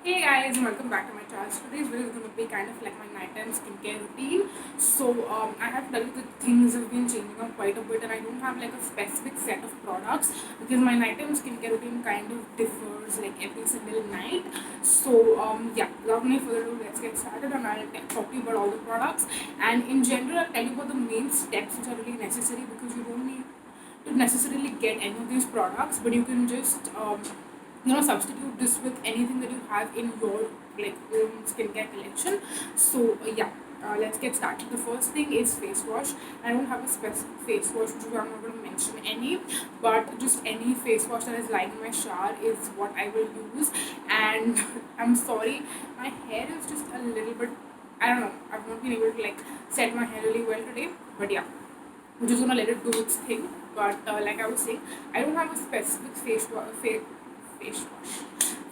Hey guys, welcome back to my channel. So today's video is going to be kind of like my nighttime skincare routine. I have to tell you that things have been changing up quite a bit, and I don't have like a specific set of products because my nighttime skincare routine kind of differs like every single night. Without any further ado, let's get started, and I'll talk to you about all the products. And in general, I'll tell you about the main steps which are really necessary because you don't need to necessarily get any of these products, but you can just substitute this with anything that you have in your like own skincare collection. Let's get started. The first thing is face wash. I don't have a specific face wash, which I'm not going to mention any, but just any face wash that is lying in my shower is what I will use. And I'm sorry, my hair is just a little bit, I don't know, I've not been able to like set my hair really well today, but yeah, I'm just gonna let it do its thing. But like I was saying, I don't have a specific face wash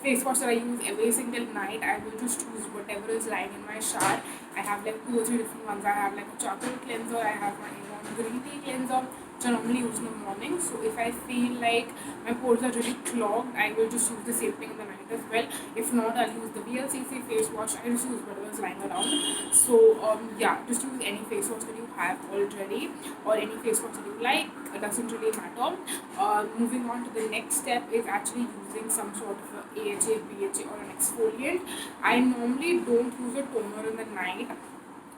face wash that I use every single night. I will just choose whatever is lying in my shower. I have like two or three different ones. I have like a chocolate cleanser, I have my own green tea cleanser, which I normally use in the morning. So if I feel like my pores are really clogged, I will just use the same thing in the night as well. If not, I'll use the VLCC face wash. I just use whatever is lying around. Just use any face wash that you have already or any face wash that you like. It doesn't really matter. Moving on to the next step is actually using some sort of a AHA, BHA or an exfoliant. I normally don't use a toner in the night.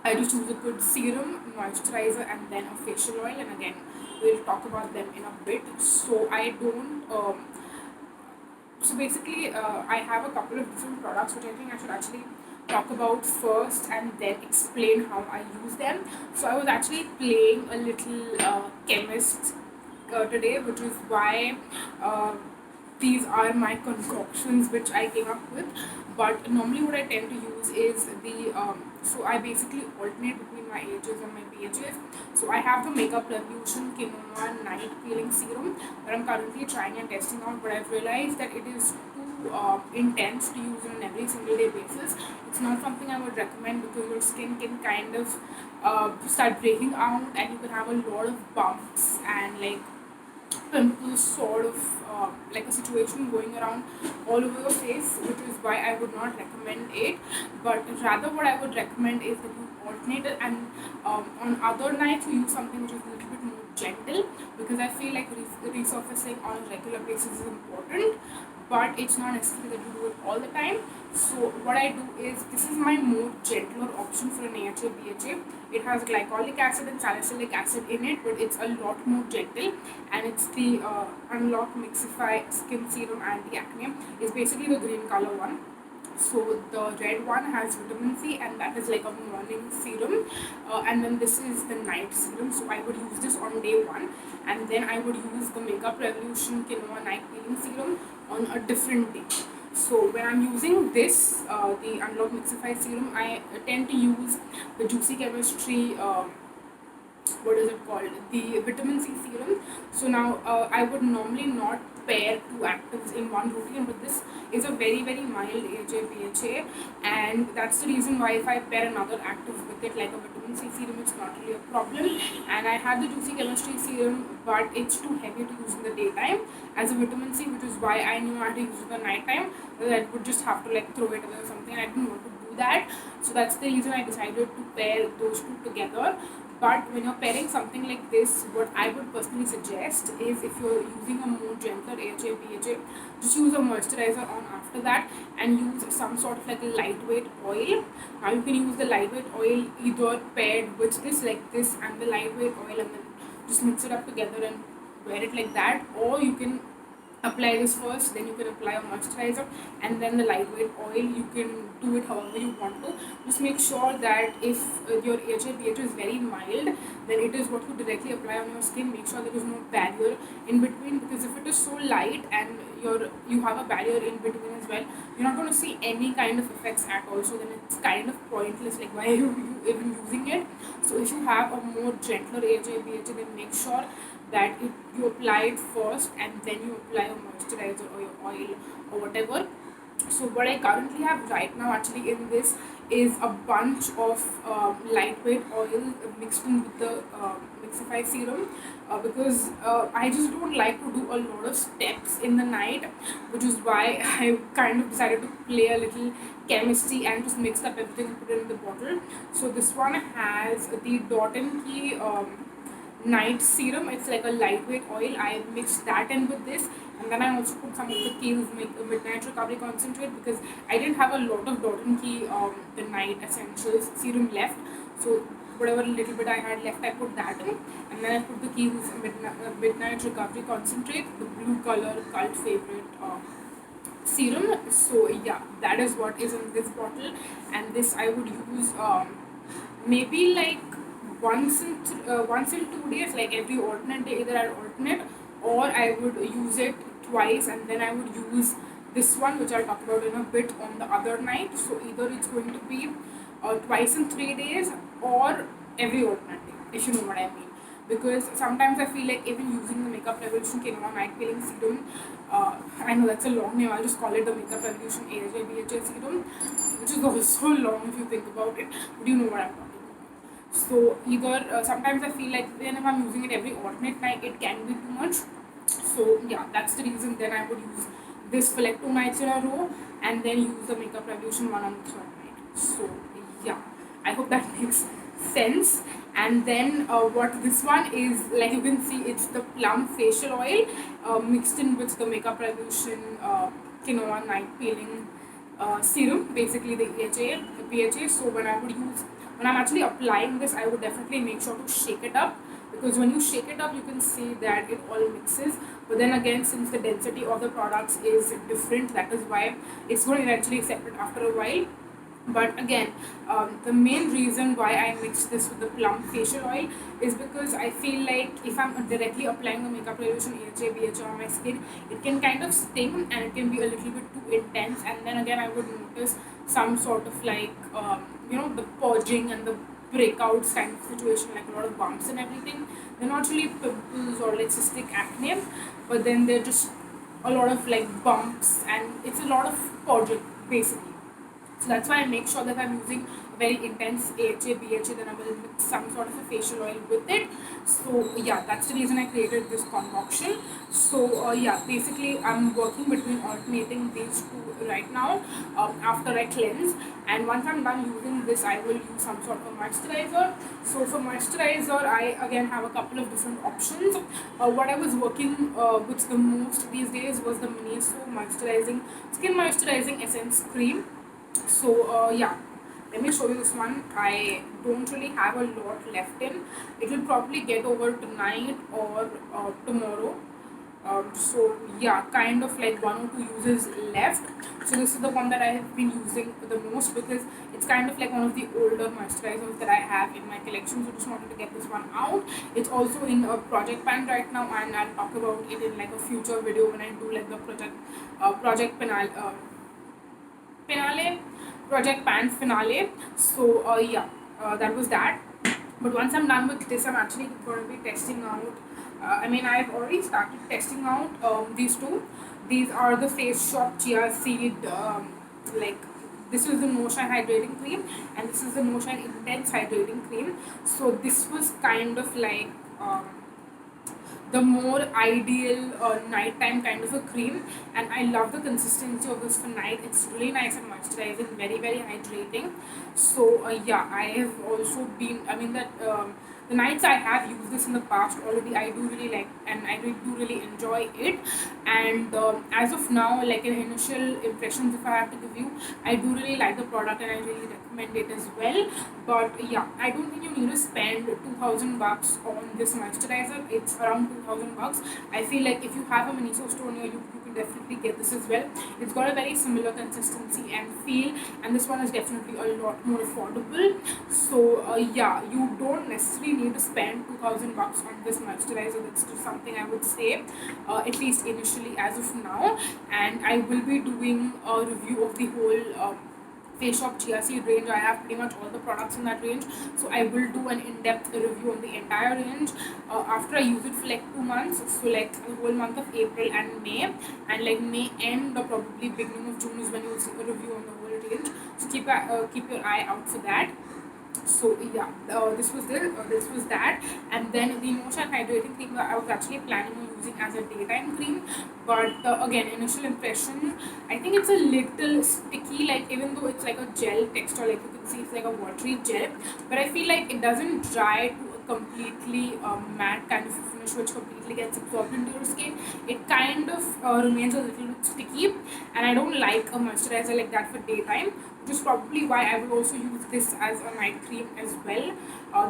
I just use a good serum, moisturizer, and then a facial oil. And again, we'll talk about them in a bit. So I don't. So basically, I have a couple of different products which I think I should actually talk about first and then explain how I use them. So I was actually playing a little chemist today, which is why these are my concoctions which I came up with. But normally, what I tend to use is so I basically alternate between my AHs and my BHs. So I have the Makeup Revolution Quinoa Night Peeling Serum that I'm currently trying and testing out, but I've realized that it is too intense to use on an every single day basis. It's not something I would recommend because your skin can kind of start breaking out, and you can have a lot of bumps and like pimples, sort of like a situation going around all over your face, which is why I would not recommend it. But rather, what I would recommend is that you alternate it, and on other nights you use something which is a little bit more gentle, because I feel like resurfacing on a regular basis is important, but it's not necessary that you do it all the time. So what I do is, this is my more gentler option for an AHA BHA. It has glycolic acid and salicylic acid in it, but it's a lot more gentle, and it's the Unlock Mixify Skin Serum Anti-Acne. It's basically the green color one. So the red one has vitamin C, and that is like a morning serum, and then this is the night serum. So I would use this on day one, and then I would use the Makeup Revolution Quinoa Night Peeling Serum on a different day. So when I'm using this, the Unlock Mixify serum, I tend to use the Juicy Chemistry. What is it called, the vitamin C serum. So now I would normally not pair two actives in one routine, but this is a very mild AHA BHA, and that's the reason why if I pair another active with it like a vitamin C serum, it's not really a problem. And I have the Juicy Chemistry serum, but it's too heavy to use in the daytime as a vitamin C, which is why I knew I had to use it in the night time. I would just have to like throw it away or something. I didn't want to do that, so that's the reason I decided to pair those two together. But when you're pairing something like this, what I would personally suggest is, if you're using a more gentler AHA BHA, just use a moisturizer on after that, and use some sort of like a lightweight oil. Now you can use the lightweight oil either paired with this like this and the lightweight oil, and then just mix it up together and wear it like that, or you can apply this first, then you can apply a moisturizer, and then the lightweight oil. You can do it however you want to. Just make sure that if your AHA is very mild, then it is what you directly apply on your skin. Make sure there is no barrier in between, because if it is so light and you have a barrier in between as well, you're not going to see any kind of effects at all. So then it's kind of pointless, like why are you even using it? So if you have a more gentler AHA then make sure that you apply it first, and then you apply a moisturizer or your oil or whatever. So what I currently have right now actually in this is a bunch of lightweight oil mixed in with the Mixify serum, because I just don't like to do a lot of steps in the night, which is why I kind of decided to play a little chemistry and just mix up everything and put it in the bottle. So this one has the Dot and Key night serum. It's like a lightweight oil. I mixed that in with this, and then I also put some of the Kiehl's midnight recovery concentrate, because I didn't have a lot of Dot and Key the night essentials serum left. So whatever little bit I had left, I put that in, and then I put the Kiehl's midnight recovery concentrate, the blue color cult favorite serum. So yeah, that is what is in this bottle, and this I would use maybe like once in 2 days, like every alternate day. Either I'll alternate, or I would use it twice, and then I would use this one, which I'll talk about in a bit, on the other night. So either it's going to be twice in 3 days, or every alternate day, if you know what I mean. Because sometimes I feel like even using the Makeup Revolution Quinoa Night Peeling Serum, I know that's a long name, I'll just call it the Makeup Revolution AHA BHA Serum, which is also long if you think about it, but you know what I'm talking about. So either sometimes I feel like when if I'm using it every alternate night, it can be too much. So yeah, that's the reason. Then I would use this for like 2 nights in a row, and then use the Makeup Revolution one on the third night. So yeah, I hope that makes sense. And then what this one is, like you can see, it's the plum facial oil mixed in with the Makeup Revolution Quinoa Night Peeling serum, basically the BHA. So when I'm actually applying this, I would definitely make sure to shake it up, because when you shake it up, you can see that it all mixes. But then again, since the density of the products is different, that is why it's going to eventually separate after a while. But again, the main reason why I mix this with the plum facial oil is because I feel like if I'm directly applying the Makeup Revolution AHA BHA on my skin, it can kind of sting, and it can be a little bit too intense. And then again, I would notice some sort of like the purging and the breakouts kind of situation, like a lot of bumps and everything. They're not really pimples or like cystic acne, but then they're just a lot of like bumps, and it's a lot of purging basically. So that's why I make sure that I'm using a very intense AHA, BHA, then I will mix some sort of a facial oil with it. So yeah, that's the reason I created this concoction. So yeah, basically I'm working between alternating these two right now after I cleanse. And once I'm done using this, I will use some sort of moisturizer. So for moisturizer, I again have a couple of different options. What I was working with the most these days was the Miniso moisturizing skin moisturizing essence cream. So yeah, let me show you this one. I don't really have a lot left in. It will probably get over tonight or tomorrow. So yeah, kind of like 1 or 2 uses left. So this is the one that I have been using the most, because it's kind of like one of the older moisturizers that I have in my collection. So just wanted to get this one out. It's also in a project pan right now, and I'll talk about it in like a future video when I do like the project penal finale, project pan finale. So yeah, that was that. But once I'm done with this, I'm actually going to be testing out. I've already started testing out these two. These are the Face Shop Chia Seed. Like this is the No Shine Hydrating Cream, and this is the No Shine Intense Hydrating Cream. So this was kind of like. The more ideal nighttime kind of a cream, and I love the consistency of this for night. It's really nice and moisturizing, very very hydrating. So yeah, I have also been, that the nights I have used this in the past already, I do really like, and I do really enjoy it. And as of now, like an initial impressions if I have to give you, I do really like the product, and I really recommend it as well. But yeah, I don't think you need to spend 2,000 bucks on this moisturizer. It's around 2,000 bucks. I feel like if you have a Miniso store near you can definitely get this as well. It's got a very similar consistency and feel, and this one is definitely a lot more affordable. So yeah, you don't necessarily need to spend 2,000 bucks on this moisturizer. That's just something I would say, at least initially as of now. And I will be doing a review of the whole Face Shop Chia Seed range. I have pretty much all the products in that range, so I will do an in-depth review on the entire range after I use it for like 2 months. So like the whole month of April and May, and like May end or probably beginning of June is when you'll see a review on the whole range. So keep your eye out for that. So yeah, this was that. And then the motion hydrating cream I was actually planning on using as a daytime cream, but again, initial impression, I think it's a little sticky, like even though it's like a gel texture, like you can see it's like a watery gel, but I feel like it doesn't dry to a completely matte kind of finish which completely gets absorbed into your skin. It kind of remains a little bit sticky, and I don't like a moisturizer like that for daytime, which is probably why I will also use this as a night cream as well.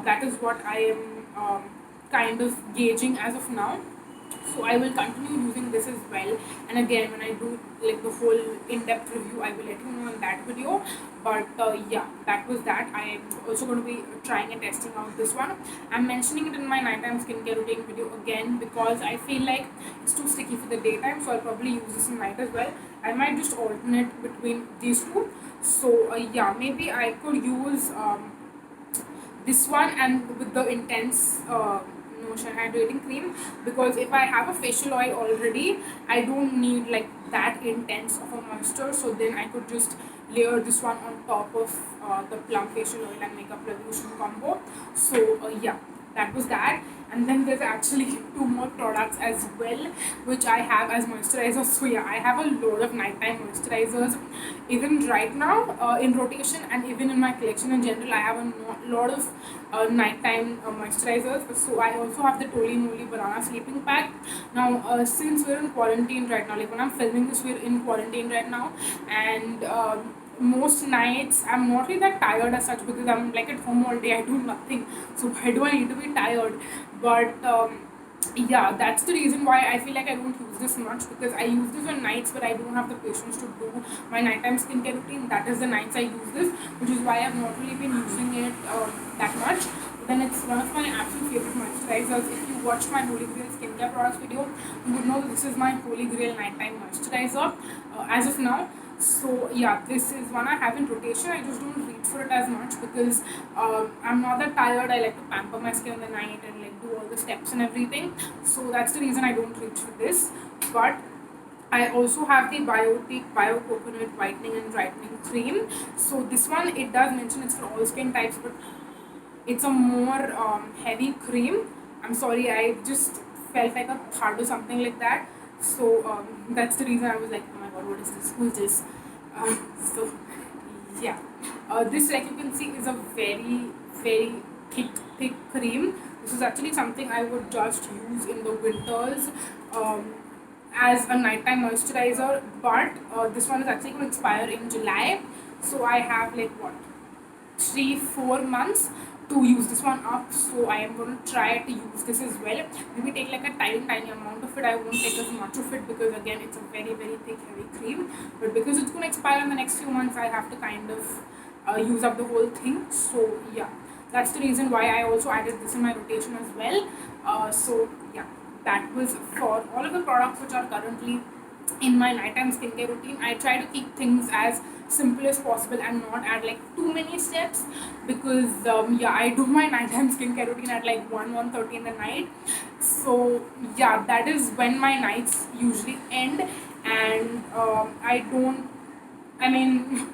That is what I am kind of gauging as of now. So I will continue using this as well, and again when I do like the whole in-depth review I will let you know in that video. But yeah, that was that. I am also going to be trying and testing out this one. I'm mentioning it in my nighttime skincare routine video again because I feel like it's too sticky for the daytime, so I'll probably use this in night as well. I might just alternate between these two. So yeah, maybe I could use this one and with the intense notion hydrating cream, because if I have a facial oil already I don't need like that intense of a moisture, so then I could just layer this one on top of the plum facial oil and makeup revolution combo. So yeah, that was that. And then there's actually two more products as well which I have as moisturizers. So yeah, I have a load of nighttime moisturizers even right now in rotation, and even in my collection in general I have a lot of nighttime moisturizers. So I also have the Toli Noli Banana Sleeping Pack. Now since we're in quarantine right now, like when I'm filming this we're in quarantine right now, and most nights I'm not really that tired as such because I'm like at home all day, I do nothing, so why do I need to be tired? But yeah, that's the reason why I feel like I don't use this much, because I use this on nights where I don't have the patience to do my nighttime skincare routine. That is the nights I use this, which is why I've not really been using it that much. But then it's one of my absolute favorite moisturizers. If you watched my Holy Grail skincare products video, you would know that this is my Holy Grail nighttime moisturizer as of now. So yeah, this is one I have in rotation. I just don't reach for it as much because I'm not that tired. I like to pamper my skin in the night and like do all the steps and everything. So that's the reason I don't reach for this. But I also have the Biotic Bio Coconut Whitening and Brightening Cream. So this one, it does mention it's for all skin types, but it's a more heavy cream. I'm sorry, I just felt like a thud or something like that. So that's the reason I was like, oh my god, what is this? Who is this? So yeah, this, like you can see, is a very thick cream. This is actually something I would just use in the winters as a nighttime moisturizer. But this one is actually going to expire in July, so I have like what, 3-4 months to use this one up. So I am going to try to use this as well. Maybe take like a tiny amount of it. I won't take as much of it because again it's a very thick heavy cream, but because it's going to expire in the next few months I have to kind of use up the whole thing. So yeah, that's the reason why I also added this in my rotation as well. So yeah, that was for all of the products which are currently in my nighttime skincare routine. I try to keep things as simple as possible and not add like too many steps, because yeah, I do my nighttime skincare routine at like 1:30 in the night. So yeah, that is when my nights usually end. And I don't, I mean,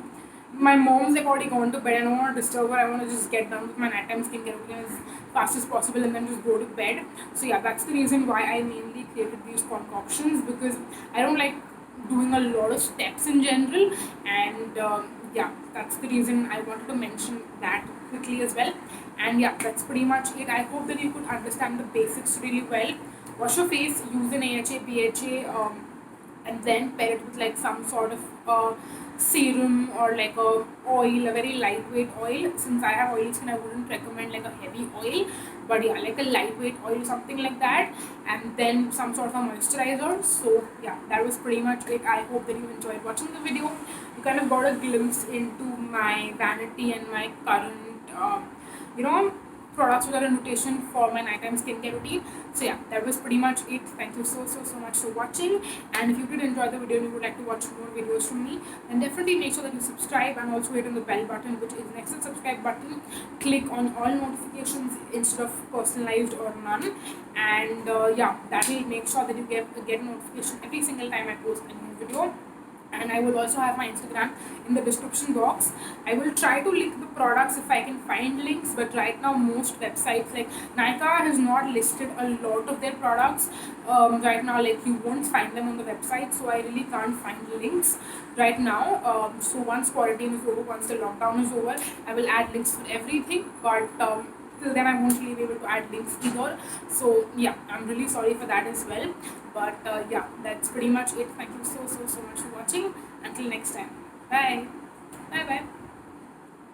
my mom's like already gone to bed. I don't want to disturb her. I want to just get done with my nighttime skincare routine as fast as possible and then just go to bed. So yeah, that's the reason why I mainly created these concoctions, because I don't like doing a lot of steps in general. And yeah, that's the reason I wanted to mention that quickly as well. And yeah, that's pretty much it. I hope that you could understand the basics really well. Wash your face, use an AHA, BHA, and then pair it with like some sort of serum or like a oil, a very lightweight oil. Since I have oily skin, I wouldn't recommend like a heavy oil, but yeah, like a lightweight oil, something like that, and then some sort of a moisturizer. So yeah, that was pretty much it. I hope that you enjoyed watching the video. You kind of got a glimpse into my vanity and my current you know products with a notation for my nighttime skincare routine. So yeah, that was pretty much it. Thank you so much for watching. And if you did enjoy the video and you would like to watch more videos from me, then definitely make sure that you subscribe and also hit on the bell button, which is next to the subscribe button. Click on all notifications instead of personalized or none. And yeah, that will make sure that you get notification every single time I post a new video. And I will also have my Instagram in the description box. I will try to link the products if I can find links, but right now most websites like Nykaa has not listed a lot of their products right now. Like you won't find them on the website, so I really can't find links right now. So once quarantine is over, once the lockdown is over, I will add links for everything. But till then I won't really be able to add links either. So yeah, I'm really sorry for that as well. But yeah, that's pretty much it. Thank you so much for watching. Until next time, bye bye.